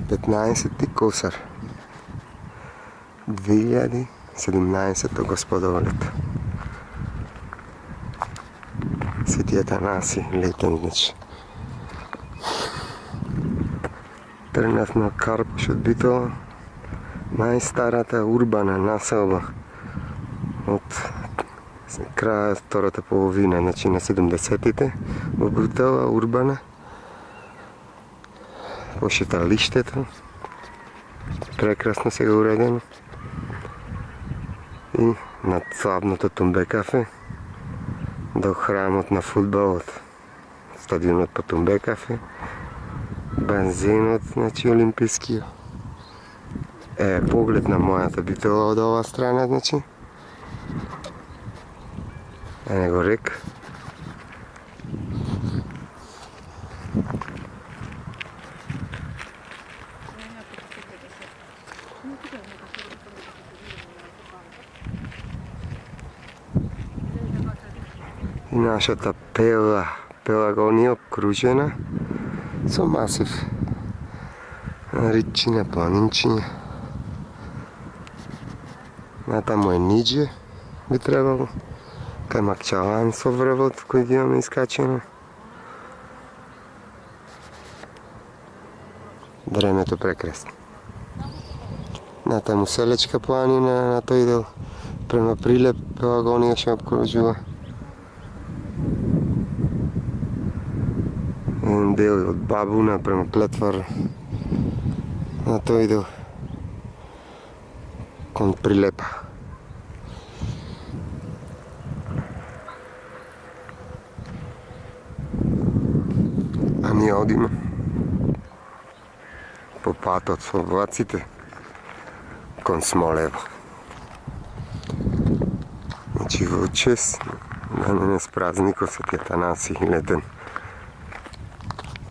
15. kosar 2017. gospodovo leto. Sveti Atanasij, letenič. Trenutno Karp should be to najstarata urbana naselba od kraja втората половина, значи на 70-те, обитала урбана, пошеталището, прекрасно сега уредено, и над славното Тумбе кафе до храмот на футболот, стадионот по Тумбе кафе, бензинот, значи олимпискиот. Поглед на мојата битола од оваа страна, значи. Него рек. И нашата Пелагонија обкружена со масив ричиња, планинчиња. Таму е Ниџе, би требало. Кај Макчалан со врвот кој ги имаме искачено. Времето прекрасно. Таму Селечка планина, на тој дел према Прилеп, Пелагонија ќе обкружува. Еден дел од Бабуна према Плетвар, на тој дел кон Прилепа. А ние одиме по патот со влаците кон Смолево. Значи во чест на денес празникот Свети Атанасij летен